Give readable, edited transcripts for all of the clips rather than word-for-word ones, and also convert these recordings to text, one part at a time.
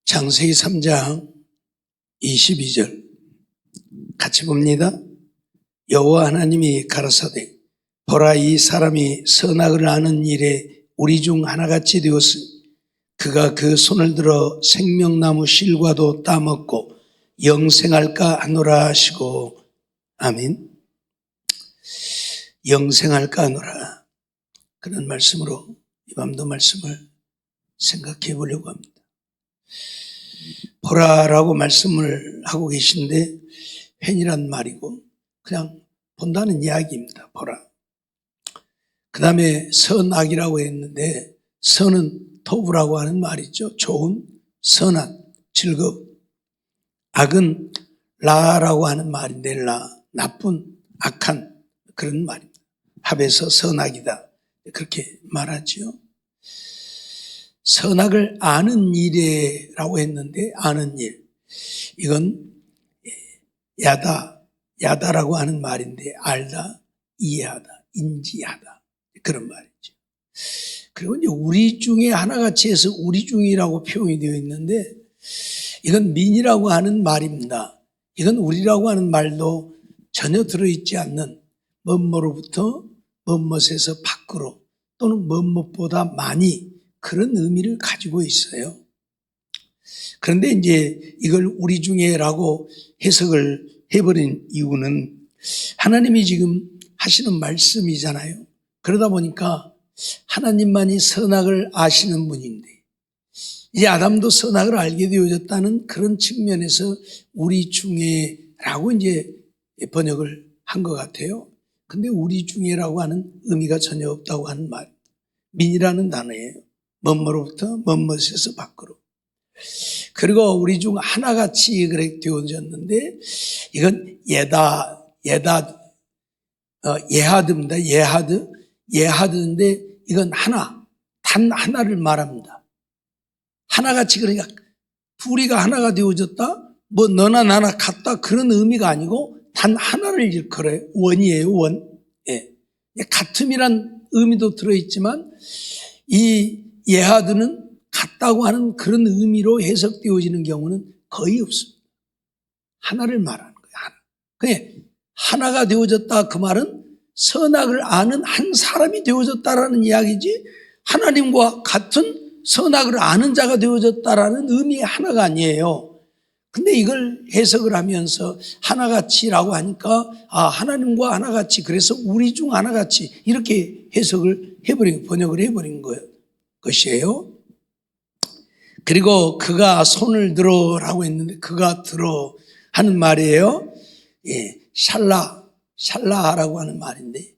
창세기 3장 22절 같이 봅니다. 여호와 하나님이 가라사대 보라, 이 사람이 선악을 아는 일에 우리 중 하나같이 되었으니 그가 그 손을 들어 생명나무 실과도 따먹고 영생할까 하노라 하시고. 아멘. 영생할까 하노라, 그런 말씀으로 이 밤도 말씀을 생각해 보려고 합니다. 보라라고 말씀을 하고 계신데 펜이란 말이고 그냥 본다는 이야기입니다. 보라. 그 다음에 선악이라고 했는데 선은 토부라고 하는 말이죠. 좋은, 선한, 즐거운. 악은 라라고 하는 말인데 라, 나쁜, 악한 그런 말입니다. 합해서 선악이다, 그렇게 말하죠. 선악을 아는 일이라고 했는데 아는 일, 이건 야다라고 하는 말인데 알다, 이해하다, 인지하다, 그런 말이죠. 그리고 이제 우리 중에 하나같이 해서 우리 중이라고 표현이 되어 있는데 이건 민이라고 하는 말입니다. 이건 우리라고 하는 말도 전혀 들어있지 않는 뭐뭐로부터 뭐뭇에서 밖으로 또는 뭐뭇보다 많이, 그런 의미를 가지고 있어요. 그런데 이제 이걸 우리 중에라고 해석을 해버린 이유는 하나님이 지금 하시는 말씀이잖아요. 그러다 보니까 하나님만이 선악을 아시는 분인데 이제 아담도 선악을 알게 되어졌다는 그런 측면에서 우리 중에라고 이제 번역을 한 것 같아요. 근데 우리 중에라고 하는 의미가 전혀 없다고 하는 말, 민이라는 단어예요. 뭐뭐로부터 뭐뭇에서 밖으로. 그리고 우리 중 하나같이 그렇게 되어졌는데 이건 예하드입니다. 예하드인데 이건 하나, 단 하나를 말합니다. 하나같이, 그러니까 둘이가 하나가 되어졌다, 뭐 너나 나나 같다, 그런 의미가 아니고 단 하나를 일컬어요. 원이에요, 원. 예. 같음이란 의미도 들어있지만 이 예하드는 같다고 하는 그런 의미로 해석되어지는 경우는 거의 없습니다. 하나를 말하는 거예요. 하나. 그냥 하나가 되어졌다, 그 말은 선악을 아는 한 사람이 되어졌다라는 이야기지 하나님과 같은 선악을 아는 자가 되어졌다라는 의미의 하나가 아니에요. 근데 이걸 해석을 하면서 하나같이라고 하니까 하나님과 하나같이, 그래서 우리 중 하나같이 이렇게 해석을 해버린, 번역을 해버린 것이에요. 그리고 그가 손을 들어라고 했는데 그가 들어 하는 말이에요. 예, 샬라라고 하는 말인데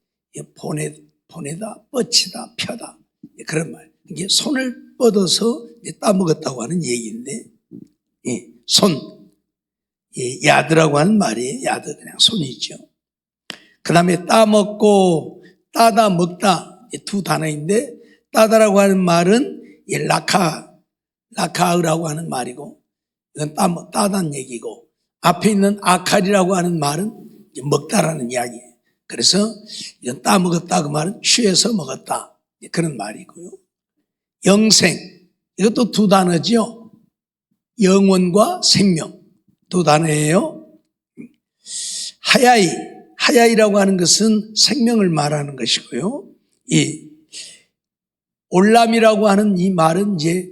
보내다, 뻗치다, 펴다, 그런 말. 이게 손을 뻗어서 따먹었다고 하는 얘기인데, 예, 손, 예, 야드라고 하는 말이에요. 야드, 그냥 손이죠. 그 다음에 따먹고 따다 먹다, 두 단어인데 따다라고 하는 말은 라카으라고 하는 말이고 이건 따다는 얘기고, 앞에 있는 아칼이라고 하는 말은 먹다라는 이야기예요. 그래서 이건 따먹었다, 그 말은 취해서 먹었다, 그런 말이고요. 영생, 이것도 두 단어죠. 영원과 생명, 두 단어예요. 하야이라고 하는 것은 생명을 말하는 것이고요. 이 올람이라고 하는 이 말은 이제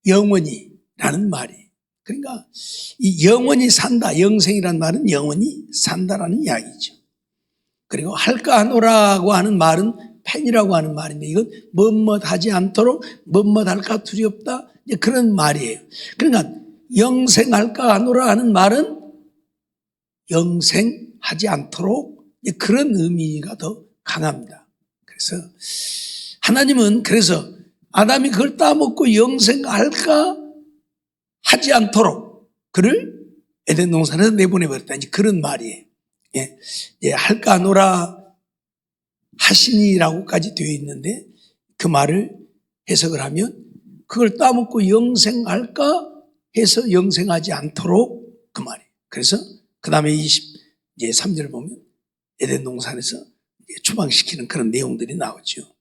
영원히라는 말이에요. 그러니까 이 영원히 산다, 영생이라는 말은 영원히 산다라는 이야기죠. 그리고 할까하노라고 하는 말은 펜이라고 하는 말인데 이건 뭐뭇하지 않도록, 뭐뭇할까 두렵다, 그런 말이에요. 그러니까 영생할까하노라 하는 말은 영생하지 않도록, 그런 의미가 더 강합니다. 그래서 하나님은 그래서 아담이 그걸 따먹고 영생할까 하지 않도록 그를 에덴 동산에서 내보내버렸다, 이제 그런 말이에요. 예, 할까하노라 하시니라고까지 되어 있는데 그 말을 해석을 하면 그걸 따먹고 영생할까 해서 영생하지 않도록, 그 말이에요. 그래서 그 다음에 23절 보면 에덴 동산에서 추방시키는 그런 내용들이 나오죠.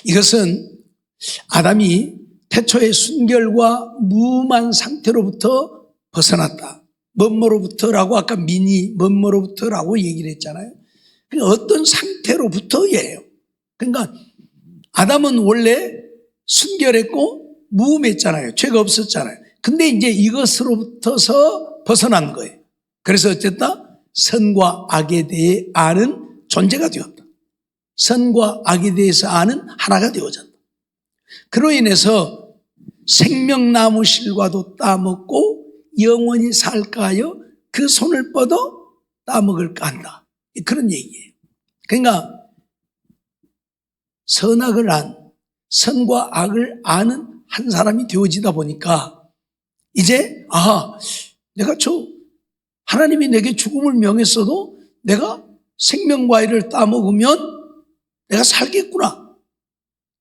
이것은 아담이 태초의 순결과 무음한 상태로부터 벗어났다. 뭐뭐로부터라고 아까 뭐뭐로부터라고 얘기를 했잖아요. 그러니까 어떤 상태로부터예요. 그러니까 아담은 원래 순결했고 무음했잖아요. 죄가 없었잖아요. 근데 이제 이것으로부터서 벗어난 거예요. 그래서 어쨌다? 선과 악에 대해 아는 존재가 되었다. 선과 악에 대해서 아는 하나가 되어졌다. 그로 인해서 생명나무 실과도 따먹고 영원히 살까 하여 그 손을 뻗어 따먹을까 한다. 그런 얘기예요. 그러니까 선악을 선과 악을 아는 한 사람이 되어지다 보니까 이제 내가 하나님이 내게 죽음을 명했어도 내가 생명과일을 따먹으면 내가 살겠구나.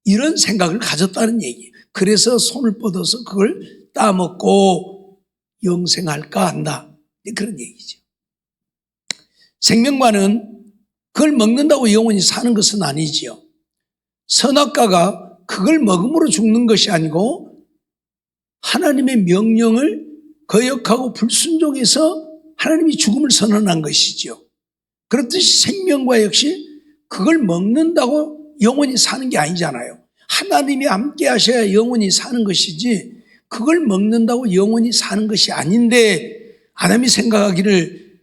이런 생각을 가졌다는 얘기예요. 그래서 손을 뻗어서 그걸 따먹고 영생할까 한다. 그런 얘기죠. 생명과는 그걸 먹는다고 영원히 사는 것은 아니지요. 선악과가 그걸 먹음으로 죽는 것이 아니고 하나님의 명령을 거역하고 불순종해서 하나님이 죽음을 선언한 것이지요. 그렇듯이 생명과 역시 그걸 먹는다고 영원히 사는 게 아니잖아요. 하나님이 함께 하셔야 영원히 사는 것이지 그걸 먹는다고 영원히 사는 것이 아닌데 아담이 생각하기를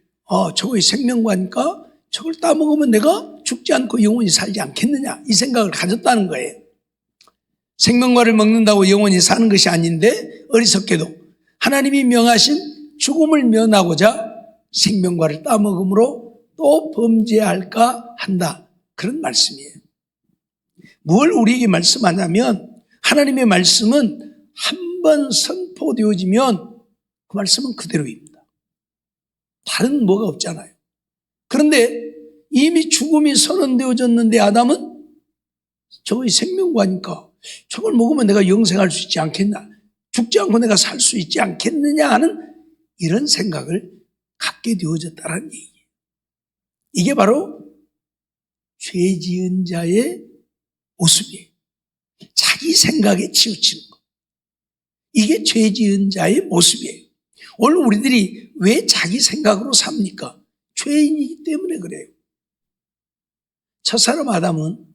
저거의 생명과니까 저걸 따먹으면 내가 죽지 않고 영원히 살지 않겠느냐 이 생각을 가졌다는 거예요. 생명과를 먹는다고 영원히 사는 것이 아닌데 어리석게도 하나님이 명하신 죽음을 면하고자 생명과를 따먹음으로 또 범죄할까 한다. 그런 말씀이에요. 뭘 우리에게 말씀하냐면 하나님의 말씀은 한 번 선포되어지면 그 말씀은 그대로입니다. 다른 뭐가 없잖아요. 그런데 이미 죽음이 선언되어졌는데 아담은 저거의 생명과니까 저걸 먹으면 내가 영생할 수 있지 않겠나, 죽지 않고 내가 살 수 있지 않겠느냐 하는 이런 생각을 갖게 되어졌다는 얘기예요. 이게 바로 죄 지은 자의 모습이에요. 자기 생각에 치우치는 것. 이게 죄 지은 자의 모습이에요. 오늘 우리들이 왜 자기 생각으로 삽니까? 죄인이기 때문에 그래요. 첫사람 아담은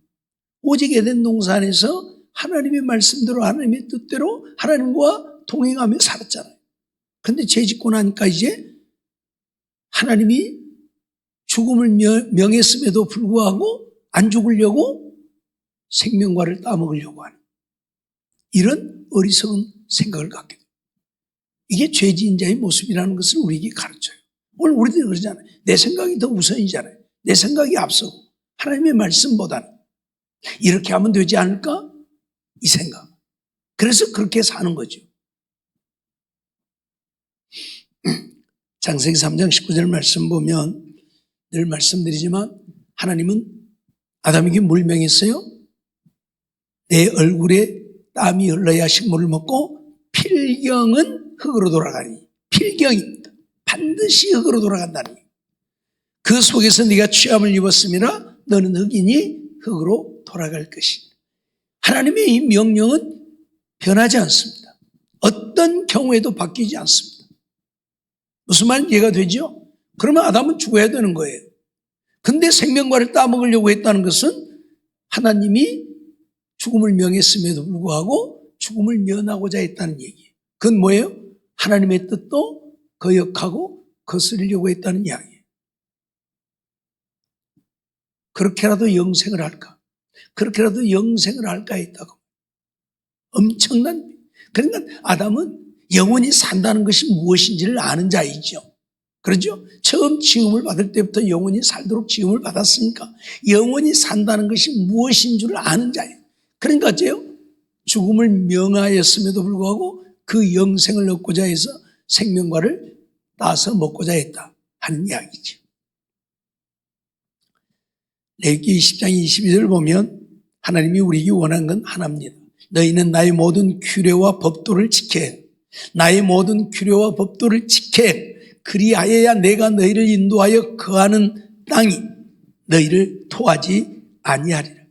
오직 에덴 동산에서 하나님의 말씀대로 하나님의 뜻대로 하나님과 동행하며 살았잖아요. 그런데 죄 짓고 나니까 이제 하나님이 죽음을 명했음에도 불구하고 안 죽으려고 생명과를 따먹으려고 하는 이런 어리석은 생각을 갖게 돼요. 이게 죄 지은 자의 모습이라는 것을 우리에게 가르쳐요. 오늘 우리들이 그러잖아요. 내 생각이 더 우선이잖아요. 내 생각이 앞서고 하나님의 말씀보다는 이렇게 하면 되지 않을까? 이 생각. 그래서 그렇게 사는 거죠. 창세기 3장 19절 말씀 보면 늘 말씀드리지만 하나님은 아담에게 뭘 명했어요? 내 얼굴에 땀이 흘러야 식물을 먹고 필경은 흙으로 돌아가니. 필경입니다. 반드시 흙으로 돌아간다는 얘기예요. 그 속에서 네가 취함을 입었음이라 너는 흙이니 흙으로 돌아갈 것이다. 하나님의 이 명령은 변하지 않습니다. 어떤 경우에도 바뀌지 않습니다. 무슨 말인지 이해가 되죠? 그러면 아담은 죽어야 되는 거예요. 근데 생명과를 따먹으려고 했다는 것은 하나님이 죽음을 명했음에도 불구하고 죽음을 면하고자 했다는 얘기예요. 그건 뭐예요? 하나님의 뜻도 거역하고 거스르려고 했다는 이야기예요. 그렇게라도 영생을 할까? 그렇게라도 영생을 할까 했다고. 엄청난. 그러니까 아담은 영원히 산다는 것이 무엇인지를 아는 자이죠. 그렇죠? 처음 지음을 받을 때부터 영원히 살도록 지음을 받았으니까 영원히 산다는 것이 무엇인 줄 아는 자예요. 그러니까 어째요? 죽음을 명하였음에도 불구하고 그 영생을 얻고자 해서 생명과를 따서 먹고자 했다 하는 이야기죠. 레위기 20장 22절을 보면 하나님이 우리에게 원한 건 하나입니다. 너희는 나의 모든 규례와 법도를 지켜야 해. 나의 모든 규례와 법도를 지켜야 해. 그리하여야 내가 너희를 인도하여 거하는 땅이 너희를 토하지 아니하리라.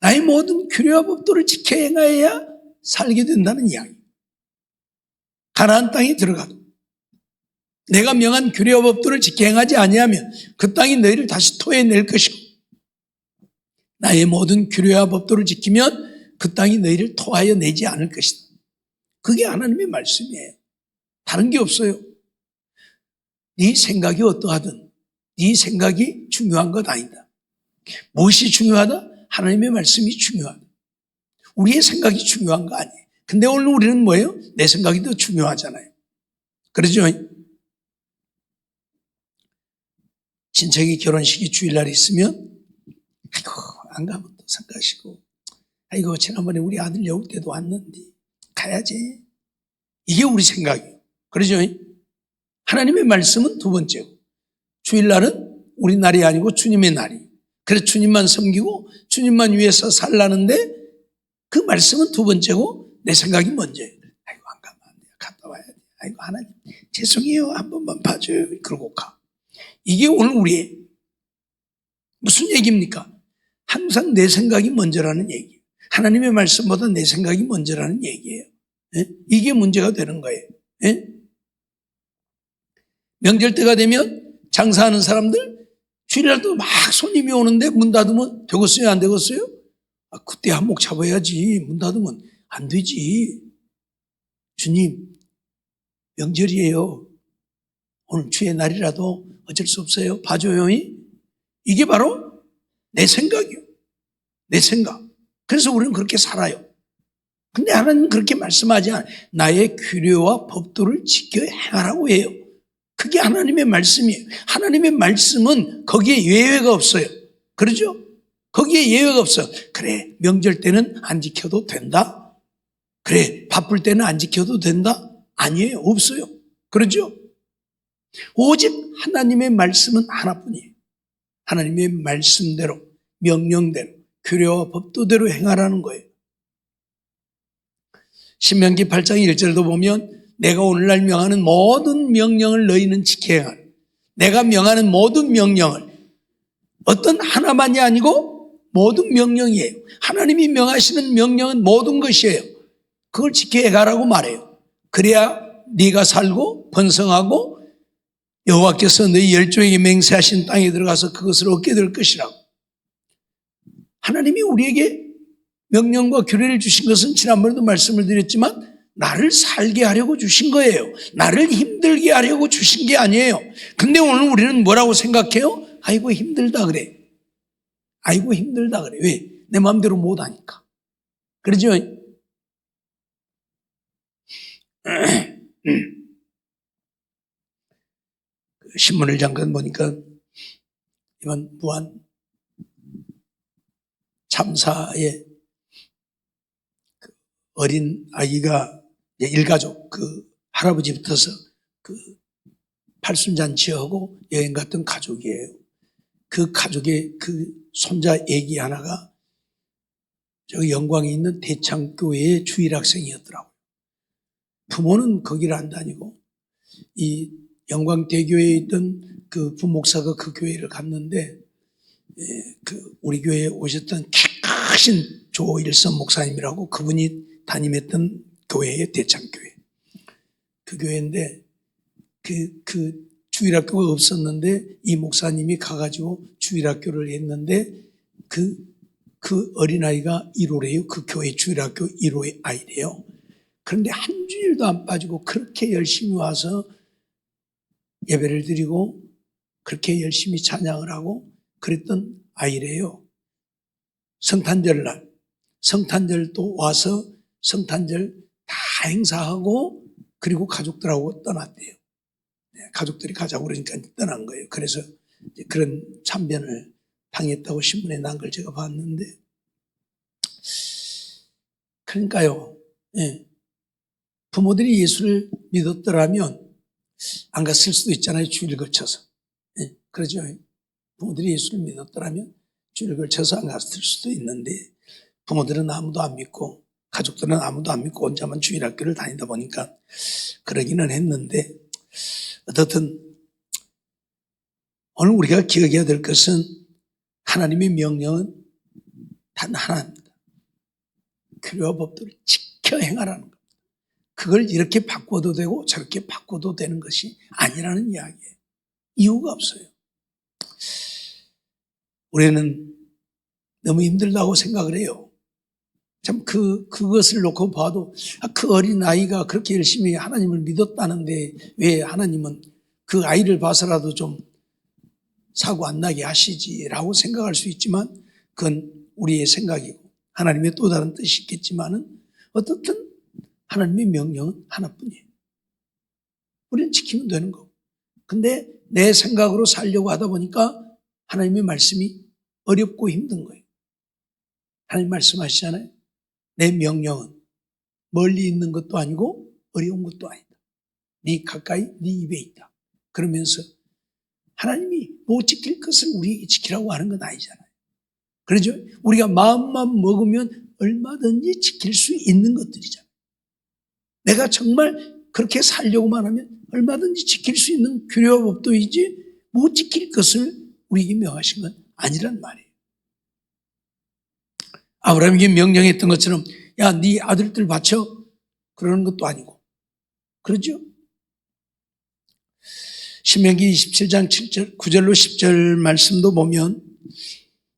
나의 모든 규례와 법도를 지켜 행하여야 살게 된다는 이야기. 가나안 땅에 들어가도 내가 명한 규례와 법도를 지켜 행하지 아니하면 그 땅이 너희를 다시 토해낼 것이고 나의 모든 규례와 법도를 지키면 그 땅이 너희를 토하여 내지 않을 것이다. 그게 하나님의 말씀이에요. 다른 게 없어요. 네 생각이 어떠하든 네 생각이 중요한 것 아니다. 무엇이 중요하다? 하나님의 말씀이 중요하다. 우리의 생각이 중요한 거 아니에요. 근데 오늘 우리는 뭐예요? 내 생각이 더 중요하잖아요. 그러죠? 친척이 결혼식이 주일날에 있으면 아이고 안 가면 또 생각하시고 아이고 지난번에 우리 아들 여울 때도 왔는데 가야지. 이게 우리 생각이에요. 그러죠? 하나님의 말씀은 두 번째고 주일날은 우리 날이 아니고 주님의 날이. 그래서 주님만 섬기고 주님만 위해서 살라는데 그 말씀은 두 번째고 내 생각이 먼저예요. 아이고 안 가면 안 돼요. 갔다 와야 돼요. 아이고 하나님 죄송해요. 한 번만 봐줘요. 그러고 가. 이게 오늘 우리의 무슨 얘기입니까? 항상 내 생각이 먼저라는 얘기예요. 하나님의 말씀보다 내 생각이 먼저라는 얘기예요. 예? 이게 문제가 되는 거예요. 예? 명절 때가 되면 장사하는 사람들 주일날도 막 손님이 오는데 문 닫으면 되겠어요? 안 되겠어요? 그때 한몫 잡아야지. 문 닫으면 안 되지. 주님 명절이에요. 오늘 주의 날이라도 어쩔 수 없어요. 봐줘요. 이게 바로 내 생각이요. 내 생각. 그래서 우리는 그렇게 살아요. 근데 하나님은 그렇게 말씀하지 않아요. 나의 규례와 법도를 지켜 행하라고 해요. 그게 하나님의 말씀이에요. 하나님의 말씀은 거기에 예외가 없어요. 그러죠? 거기에 예외가 없어요. 그래, 명절 때는 안 지켜도 된다? 그래, 바쁠 때는 안 지켜도 된다? 아니에요. 없어요. 그러죠? 오직 하나님의 말씀은 하나뿐이에요. 하나님의 말씀대로, 명령대로, 규례와 법도대로 행하라는 거예요. 신명기 8장 1절도 보면 내가 오늘날 명하는 모든 명령을 너희는 지켜야 하라. 내가 명하는 모든 명령을 어떤 하나만이 아니고 모든 명령이에요. 하나님이 명하시는 명령은 모든 것이에요. 그걸 지켜야 가라고 말해요. 그래야 네가 살고 번성하고 여호와께서 너희 열조에게 맹세하신 땅에 들어가서 그것을 얻게 될 것이라고. 하나님이 우리에게 명령과 규례를 주신 것은 지난번에도 말씀을 드렸지만 나를 살게 하려고 주신 거예요. 나를 힘들게 하려고 주신 게 아니에요. 근데 오늘 우리는 뭐라고 생각해요? 아이고 힘들다 그래. 아이고 힘들다 그래. 왜? 내 마음대로 못하니까. 그러죠? 신문을 잠깐 보니까 이번 무한 참사에 어린 아이가 일가족 그 할아버지부터서 그 팔순잔치하고 여행 갔던 가족이에요. 그 가족의 그 손자 애기 하나가 저 영광에 있는 대창교회의 주일학생이었더라고요. 부모는 거기를 안 다니고 이 영광대교회에 있던 그 부목사가 그 교회를 갔는데 그 우리 교회에 오셨던 키 크신 조일선 목사님이라고 그분이 담임했던 교회의 대창교회. 그 교회인데 그 주일학교가 없었는데 이 목사님이 가가지고 주일학교를 했는데 그 어린아이가 1호래요. 그 교회 주일학교 1호의 아이래요. 그런데 한 주일도 안 빠지고 그렇게 열심히 와서 예배를 드리고 그렇게 열심히 찬양을 하고 그랬던 아이래요. 성탄절날, 성탄절도 와서 성탄절 다 행사하고 그리고 가족들하고 떠났대요. 가족들이 가자고 그러니까 떠난 거예요. 그래서 그런 참변을 당했다고 신문에 난 걸 제가 봤는데 그러니까요. 부모들이 예수를 믿었더라면 안 갔을 수도 있잖아요. 주일 걸쳐서. 그러죠. 부모들이 예수를 믿었더라면 주일 걸쳐서 안 갔을 수도 있는데 부모들은 아무도 안 믿고 가족들은 아무도 안 믿고 혼자만 주일학교를 다니다 보니까 그러기는 했는데 어떻든 오늘 우리가 기억해야 될 것은 하나님의 명령은 단 하나입니다. 규례와 법도를 지켜 지켜 행하라는 겁니다. 그걸 이렇게 바꿔도 되고 저렇게 바꿔도 되는 것이 아니라는 이야기예요. 이유가 없어요. 우리는 너무 힘들다고 생각을 해요. 참 그것을 놓고 봐도 그 어린 아이가 그렇게 열심히 하나님을 믿었다는데 왜 하나님은 그 아이를 봐서라도 좀 사고 안 나게 하시지라고 생각할 수 있지만 그건 우리의 생각이고 하나님의 또 다른 뜻이 있겠지만은 어떻든 하나님의 명령은 하나뿐이에요. 우리는 지키면 되는 거고. 근데 내 생각으로 살려고 하다 보니까 하나님의 말씀이 어렵고 힘든 거예요. 하나님 말씀하시잖아요. 내 명령은 멀리 있는 것도 아니고 어려운 것도 아니다. 네 가까이 네 입에 있다. 그러면서 하나님이 못 지킬 것을 우리에게 지키라고 하는 건 아니잖아요. 그렇죠? 우리가 마음만 먹으면 얼마든지 지킬 수 있는 것들이잖아요. 내가 정말 그렇게 살려고만 하면 얼마든지 지킬 수 있는 규례와 법도이지 못 지킬 것을 우리에게 명하신 건 아니란 말이에요. 아브라함에게 명령했던 것처럼 야, 네 아들들 바쳐 그러는 것도 아니고 그렇죠? 신명기 27장 7절, 9절로 10절 말씀도 보면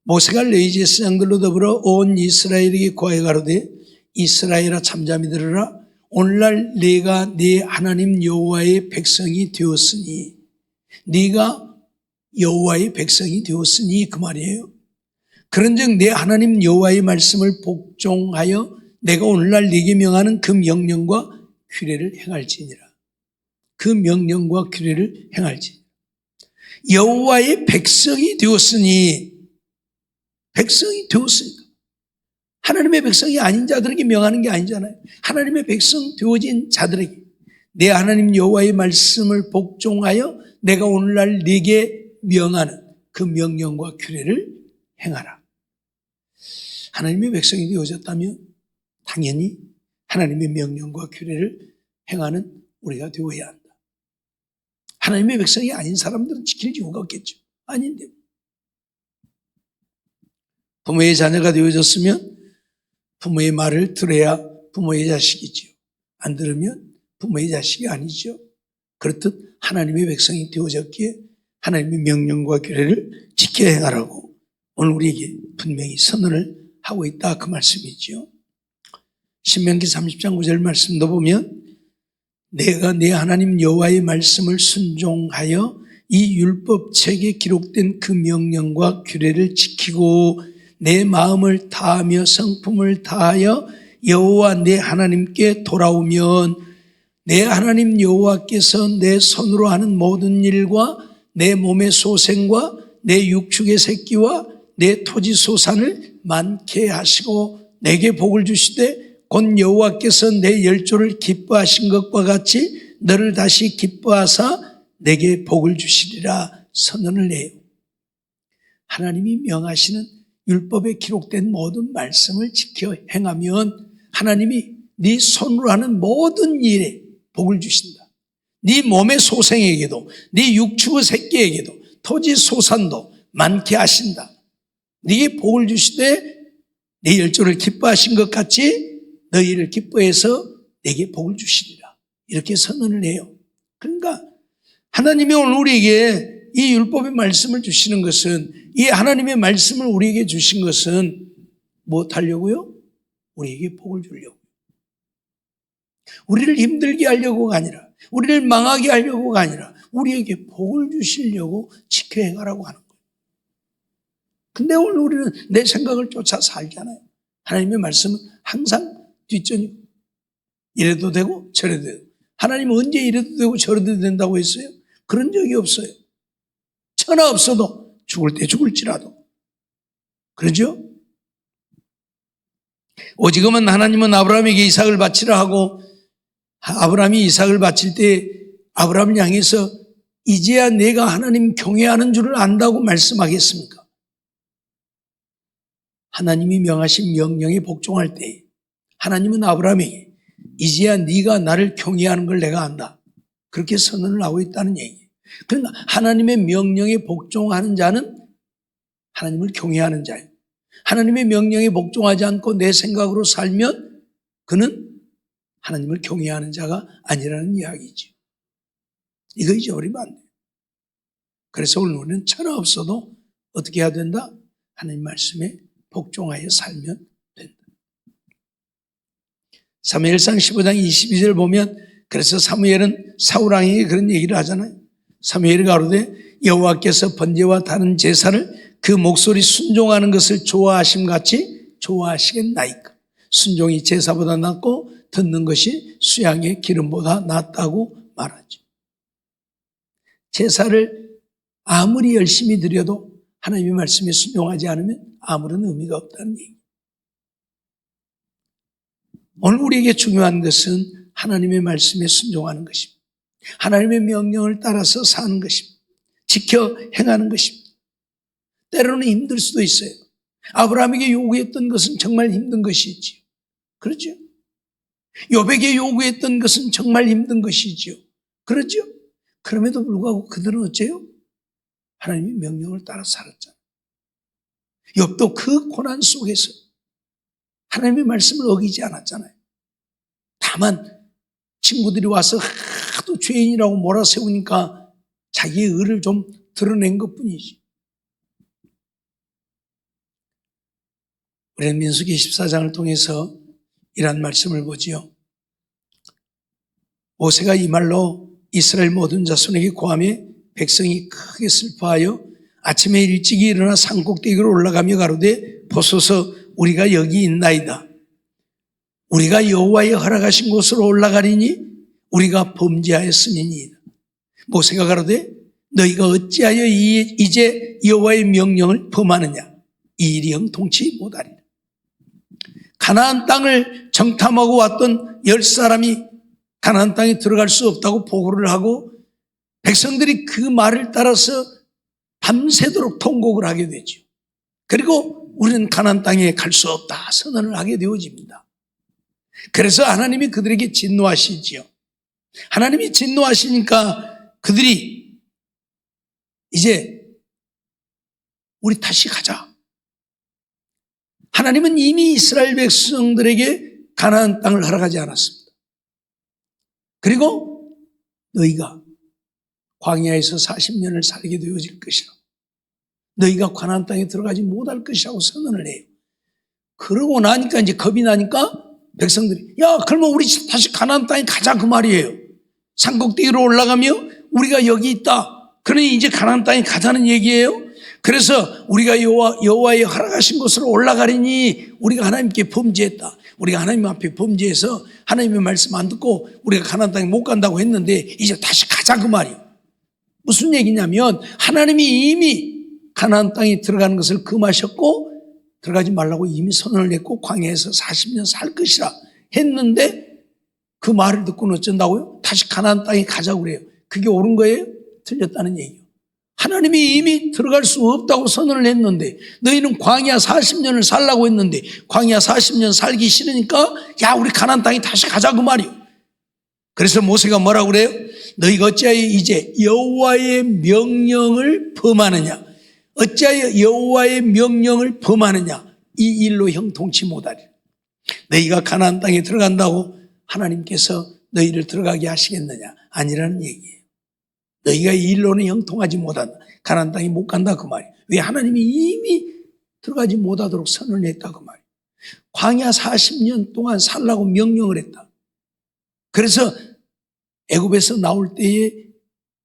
모세가 레위 제사장들로 더불어 온 이스라엘에게 고하여 가로되 이스라엘아 잠잠히 들으라 오늘날 네가 네 하나님 여호와의 백성이 되었으니 네가 여호와의 백성이 되었으니 그 말이에요. 그런즉 내 하나님 여호와의 말씀을 복종하여 내가 오늘날 네게 명하는 그 명령과 규례를 행할지니라. 그 명령과 규례를 행할지니라. 여호와의 백성이 되었으니 백성이 되었으니까 하나님의 백성이 아닌 자들에게 명하는 게 아니잖아요. 하나님의 백성 되어진 자들에게 내 하나님 여호와의 말씀을 복종하여 내가 오늘날 네게 명하는 그 명령과 규례를 행하라. 하나님의 백성이 되어졌다면 당연히 하나님의 명령과 규례를 행하는 우리가 되어야 한다. 하나님의 백성이 아닌 사람들은 지킬 이유가 없겠죠. 아닌데. 부모의 자녀가 되어졌으면 부모의 말을 들어야 부모의 자식이지요. 안 들으면 부모의 자식이 아니죠. 그렇듯 하나님의 백성이 되어졌기에 하나님의 명령과 규례를 지켜 행하라고 오늘 우리에게 분명히 선언을 하고 있다 그 말씀이죠. 신명기 30장 9절 말씀도 보면 내가 내 하나님 여호와의 말씀을 순종하여 이 율법책에 기록된 그 명령과 규례를 지키고 내 마음을 다하며 성품을 다하여 여호와 내 하나님께 돌아오면 내 하나님 여호와께서 내 손으로 하는 모든 일과 내 몸의 소생과 내 육축의 새끼와 내 토지 소산을 많게 하시고 내게 복을 주시되 곧 여호와께서 내 열조를 기뻐하신 것과 같이 너를 다시 기뻐하사 내게 복을 주시리라 선언을 해요. 하나님이 명하시는 율법에 기록된 모든 말씀을 지켜 행하면 하나님이 네 손으로 하는 모든 일에 복을 주신다. 네 몸의 소생에게도 네 육축의 새끼에게도 토지 소산도 많게 하신다. 네게 복을 주시되 내 열조를 기뻐하신 것 같이 너희를 기뻐해서 내게 복을 주시리라. 이렇게 선언을 해요. 그러니까 하나님이 오늘 우리에게 이 율법의 말씀을 주시는 것은 이 하나님의 말씀을 우리에게 주신 것은 무엇 하려고요? 우리에게 복을 주려고. 우리를 힘들게 하려고가 아니라 우리를 망하게 하려고가 아니라 우리에게 복을 주시려고 지켜 행하라고 하는 거예요. 근데 오늘 우리는 내 생각을 쫓아 살잖아요. 하나님의 말씀은 항상 뒷전이고 이래도 되고 저래도 되고 하나님은 언제 이래도 되고 저래도 된다고 했어요? 그런 적이 없어요. 천하 없어도 죽을 때 죽을지라도. 그러죠? 오직은 하나님은 아브라함에게 이삭을 바치라 하고 아브라함이 이삭을 바칠 때 아브라함을 향해서 이제야 내가 하나님 경외하는 줄을 안다고 말씀하겠습니까? 하나님이 명하신 명령에 복종할 때 하나님은 아브라함에게 이제야 네가 나를 경외하는 걸 내가 안다. 그렇게 선언을 하고 있다는 얘기예요. 그러니까 하나님의 명령에 복종하는 자는 하나님을 경외하는 자예요. 하나님의 명령에 복종하지 않고 내 생각으로 살면 그는 하나님을 경외하는 자가 아니라는 이야기죠. 이거 잊어버리면 안 돼요. 그래서 오늘 우리는 천하 없어도 어떻게 해야 된다? 하나님 말씀에 복종하여 살면 된다. 사무엘상 15장 22절 보면 그래서 사무엘은 사울왕에게 그런 얘기를 하잖아요. 사무엘이 가로되 여호와께서 번제와 다른 제사를 그 목소리 순종하는 것을 좋아하심 같이 좋아하시겠나이까. 순종이 제사보다 낫고 듣는 것이 수양의 기름보다 낫다고 말하죠. 제사를 아무리 열심히 드려도 하나님의 말씀에 순종하지 않으면 아무런 의미가 없다는 얘기예요. 오늘 우리에게 중요한 것은 하나님의 말씀에 순종하는 것입니다. 하나님의 명령을 따라서 사는 것입니다. 지켜 행하는 것입니다. 때로는 힘들 수도 있어요. 아브라함에게 요구했던 것은 정말 힘든 것이지요. 그렇죠? 욥에게 요구했던 것은 정말 힘든 것이지요. 그렇죠? 그럼에도 불구하고 그들은 어째요? 하나님의 명령을 따라 살았잖아요. 욥도 그 고난 속에서 하나님의 말씀을 어기지 않았잖아요. 다만 친구들이 와서 하도 죄인이라고 몰아세우니까 자기의 의를 좀 드러낸 것뿐이지. 우리는 민수기 14장을 통해서 이런 말씀을 보지요. 모세가 이 말로 이스라엘 모든 자손에게 고하매 백성이 크게 슬퍼하여 아침에 일찍이 일어나 산꼭대기로 올라가며 가로되 보소서 우리가 여기 있나이다. 우리가 여호와의 허락하신 곳으로 올라가리니 우리가 범죄하였음이니이다. 모세가 가로되 너희가 어찌하여 이제 여호와의 명령을 범하느냐. 이 일이 형통치 못하리라. 가나안 땅을 정탐하고 왔던 10사람이 가나안 땅에 들어갈 수 없다고 보고를 하고 백성들이 그 말을 따라서 밤새도록 통곡을 하게 되죠. 그리고 우리는 가나안 땅에 갈 수 없다 선언을 하게 되어집니다. 그래서 하나님이 그들에게 진노하시지요. 하나님이 진노하시니까 그들이 이제 우리 다시 가자. 하나님은 이미 이스라엘 백성들에게 가나안 땅을 허락하지 않았습니다. 그리고 너희가 광야에서 40년을 살게 되어질 것이라. 너희가 가나안 땅에 들어가지 못할 것이라고 선언을 해요. 그러고 나니까 이제 겁이 나니까 백성들이 야 그러면 우리 다시 가나안 땅에 가자 그 말이에요. 산꼭대기로 올라가며 우리가 여기 있다. 그러니 이제 가나안 땅에 가자는 얘기예요. 그래서 우리가 여호와의 허락하신 곳으로 올라가리니 우리가 하나님께 범죄했다. 우리가 하나님 앞에 범죄해서 하나님의 말씀 안 듣고 우리가 가나안 땅에 못 간다고 했는데 이제 다시 가자 그 말이에요. 무슨 얘기냐면 하나님이 이미 가나안 땅에 들어가는 것을 금하셨고 들어가지 말라고 이미 선언을 했고 광야에서 40년 살 것이라 했는데 그 말을 듣고는 어쩐다고요? 다시 가나안 땅에 가자고 그래요. 그게 옳은 거예요? 틀렸다는 얘기예요. 하나님이 이미 들어갈 수 없다고 선언을 했는데 너희는 광야 40년을 살라고 했는데 광야 40년 살기 싫으니까 야 우리 가나안 땅에 다시 가자 그 말이에요. 그래서 모세가 뭐라고 그래요? 너희가 어찌하여 이제 여호와의 명령을 범하느냐. 어찌하여 여호와의 명령을 범하느냐. 이 일로 형통치 못하리라. 너희가 가나안 땅에 들어간다고 하나님께서 너희를 들어가게 하시겠느냐. 아니라는 얘기예요. 너희가 이 일로는 형통하지 못한다. 가나안 땅에 못 간다 그 말이에요. 왜 하나님이 이미 들어가지 못하도록 선언을 했다 그 말이에요. 광야 40년 동안 살라고 명령을 했다. 그래서 애굽에서 나올 때에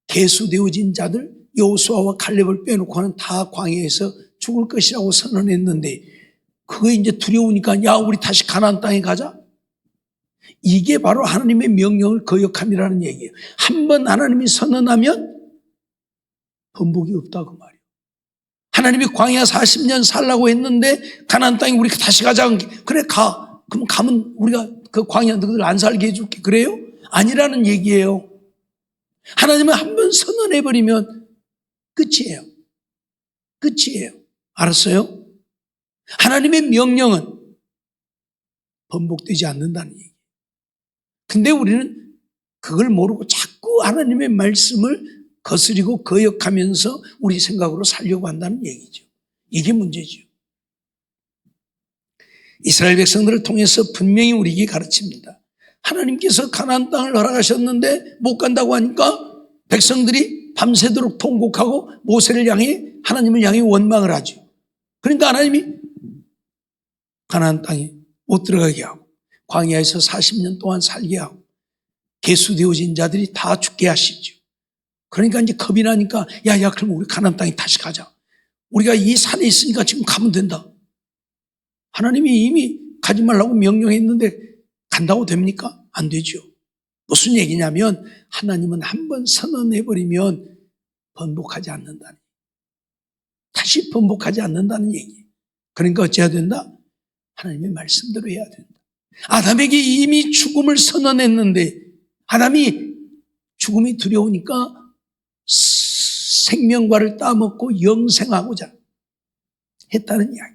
계수되어진 자들 여호수아와 칼렙을 빼놓고는 다 광야에서 죽을 것이라고 선언했는데 그거 이제 두려우니까 야 우리 다시 가나안 땅에 가자. 이게 바로 하나님의 명령을 거역함이라는 얘기예요. 한번 하나님이 선언하면 번복이 없다 그 말이에요. 하나님이 광야 40년 살라고 했는데 가나안 땅에 우리 다시 가자. 그래 가. 그럼 가면 우리가 그 광야 너희들 안 살게 해줄게. 그래요? 아니라는 얘기예요. 하나님은 한번 선언해버리면 끝이에요. 끝이에요. 알았어요? 하나님의 명령은 번복되지 않는다는 얘기예요. 근데 우리는 그걸 모르고 자꾸 하나님의 말씀을 거스리고 거역하면서 우리 생각으로 살려고 한다는 얘기죠. 이게 문제죠. 이스라엘 백성들을 통해서 분명히 우리에게 가르칩니다. 하나님께서 가나안 땅을 허락하셨는데 못 간다고 하니까 백성들이 밤새도록 통곡하고 모세를 향해 하나님을 향해 원망을 하죠. 그러니까 하나님이 가나안 땅에 못 들어가게 하고 광야에서 40년 동안 살게 하고 계수되어진 자들이 다 죽게 하시죠. 그러니까 이제 겁이 나니까 야 그럼 우리 가나안 땅에 다시 가자. 우리가 이 산에 있으니까 지금 가면 된다. 하나님이 이미 가지 말라고 명령했는데 간다고 됩니까? 안 되죠. 무슨 얘기냐면 하나님은 한번 선언해버리면 번복하지 않는다는, 다시 번복하지 않는다는 얘기예요. 그러니까 어찌해야 된다? 하나님의 말씀대로 해야 된다. 아담에게 이미 죽음을 선언했는데 아담이 죽음이 두려우니까 생명과를 따먹고 영생하고자 했다는 이야기.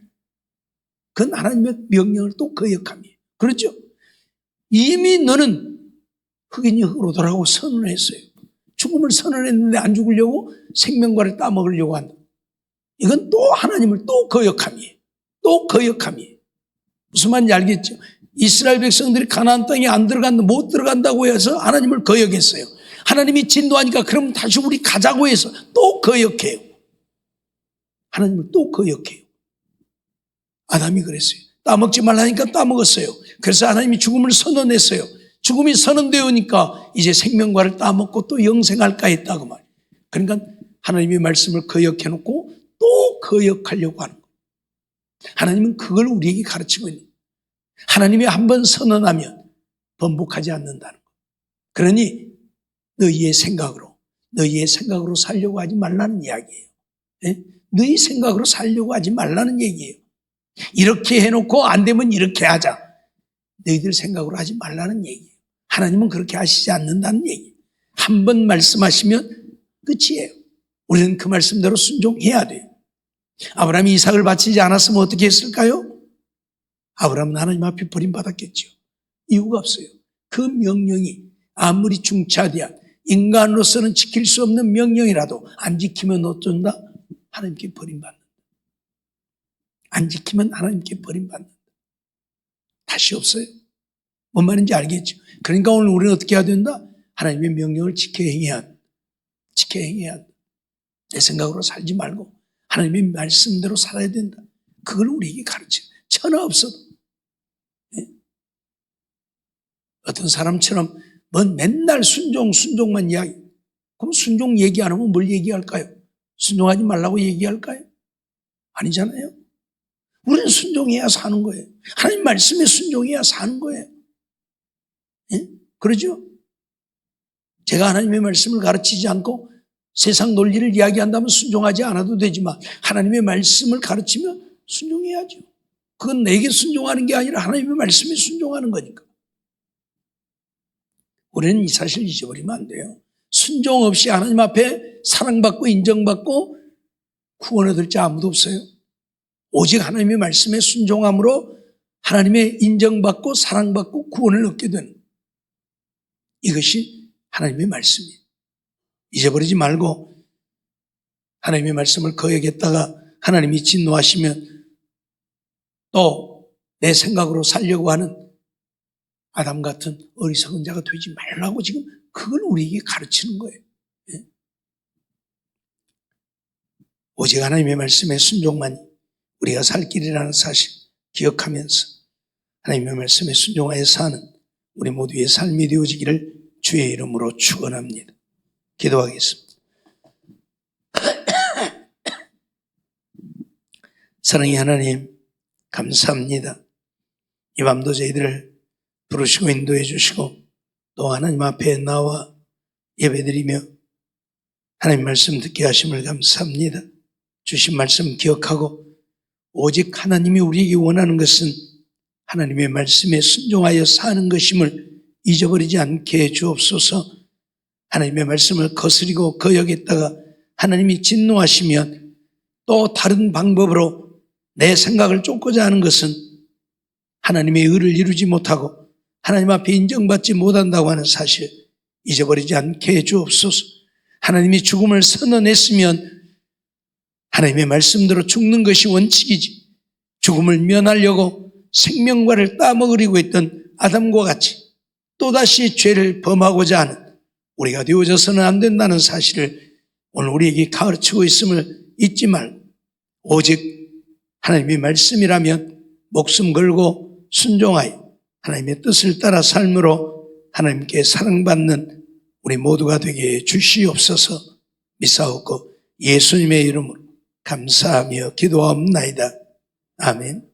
그건 하나님의 명령을 또 거역함이에요. 그렇죠? 이미 너는 흑인이 흑으로 돌아가고 선언을 했어요. 죽음을 선언했는데 안 죽으려고 생명과를 따먹으려고 한다. 이건 또 하나님을 또 거역함이에요. 또 거역함이에요. 무슨 말인지 알겠죠? 이스라엘 백성들이 가나안 땅에 못 들어간다고 해서 하나님을 거역했어요. 하나님이 진도하니까 그럼 다시 우리 가자고 해서 또 거역해요. 하나님을 또 거역해요. 아담이 그랬어요. 따먹지 말라니까 따먹었어요. 그래서 하나님이 죽음을 선언했어요. 죽음이 선언되오니까 이제 생명과를 따먹고 또 영생할까 했다고 말이에요. 그러니까 하나님의 말씀을 거역해놓고 또 거역하려고 하는 거예요. 하나님은 그걸 우리에게 가르치고 있는 거예요. 하나님이 한번 선언하면 번복하지 않는다는 거예요. 그러니 너희의 생각으로 살려고 하지 말라는 이야기예요. 네? 너희 생각으로 살려고 하지 말라는 얘기예요. 이렇게 해놓고 안 되면 이렇게 하자. 너희들 생각으로 하지 말라는 얘기예요. 하나님은 그렇게 하시지 않는다는 얘기예요. 한 번 말씀하시면 끝이에요. 우리는 그 말씀대로 순종해야 돼요. 아브라함이 이삭을 바치지 않았으면 어떻게 했을까요? 아브라함은 하나님 앞에 버림받았겠죠. 이유가 없어요. 그 명령이 아무리 중차대한 인간으로서는 지킬 수 없는 명령이라도 안 지키면 어쩐다? 하나님께 버림받는다. 안 지키면 하나님께 버림받는다. 다시 없어요. 뭔 말인지 알겠죠? 그러니까 오늘 우리는 어떻게 해야 된다? 하나님의 명령을 지켜 행해야 한다. 지켜 행해야 한다. 내 생각으로 살지 말고 하나님의 말씀대로 살아야 된다. 그걸 우리에게 가르쳐요. 천하 없어도. 네? 어떤 사람처럼 맨날 순종만 이야기. 그럼 순종 얘기 안 하면 뭘 얘기할까요? 순종하지 말라고 얘기할까요? 아니잖아요. 우리는 순종해야 사는 거예요. 하나님 말씀에 순종해야 사는 거예요. 예? 그러죠? 제가 하나님의 말씀을 가르치지 않고 세상 논리를 이야기한다면 순종하지 않아도 되지만 하나님의 말씀을 가르치면 순종해야죠. 그건 내게 순종하는 게 아니라 하나님의 말씀에 순종하는 거니까. 우리는 이 사실을 잊어버리면 안 돼요. 순종 없이 하나님 앞에 사랑받고 인정받고 구원 얻을 자 아무도 없어요. 오직 하나님의 말씀에 순종함으로 하나님의 인정받고 사랑받고 구원을 얻게 되는, 이것이 하나님의 말씀이에요. 잊어버리지 말고 하나님의 말씀을 거역했다가 하나님이 진노하시면 또 내 생각으로 살려고 하는 아담 같은 어리석은 자가 되지 말라고 지금 그걸 우리에게 가르치는 거예요. 예? 오직 하나님의 말씀에 순종만이 우리가 살 길이라는 사실 기억하면서 하나님의 말씀에 순종하여 사는 우리 모두의 삶이 되어지기를 주의 이름으로 축원합니다. 기도하겠습니다. 사랑의 하나님, 감사합니다. 이 밤도 저희들을 부르시고 인도해 주시고 또 하나님 앞에 나와 예배드리며 하나님 말씀 듣게 하심을 감사합니다. 주신 말씀 기억하고 오직 하나님이 우리에게 원하는 것은 하나님의 말씀에 순종하여 사는 것임을 잊어버리지 않게 해 주옵소서. 하나님의 말씀을 거스리고 거역했다가 하나님이 진노하시면 또 다른 방법으로 내 생각을 쫓고자 하는 것은 하나님의 의를 이루지 못하고 하나님 앞에 인정받지 못한다고 하는 사실 잊어버리지 않게 해 주옵소서. 하나님이 죽음을 선언했으면 하나님의 말씀대로 죽는 것이 원칙이지 죽음을 면하려고 생명과를 따먹으려고 했던 아담과 같이 또다시 죄를 범하고자 하는 우리가 되어져서는 안 된다는 사실을 오늘 우리에게 가르치고 있음을 잊지 말고, 오직 하나님의 말씀이라면 목숨 걸고 순종하여 하나님의 뜻을 따라 삶으로 하나님께 사랑받는 우리 모두가 되게 주시옵소서. 믿사옵고 예수님의 이름으로 감사하며 기도하옵나이다. 아멘.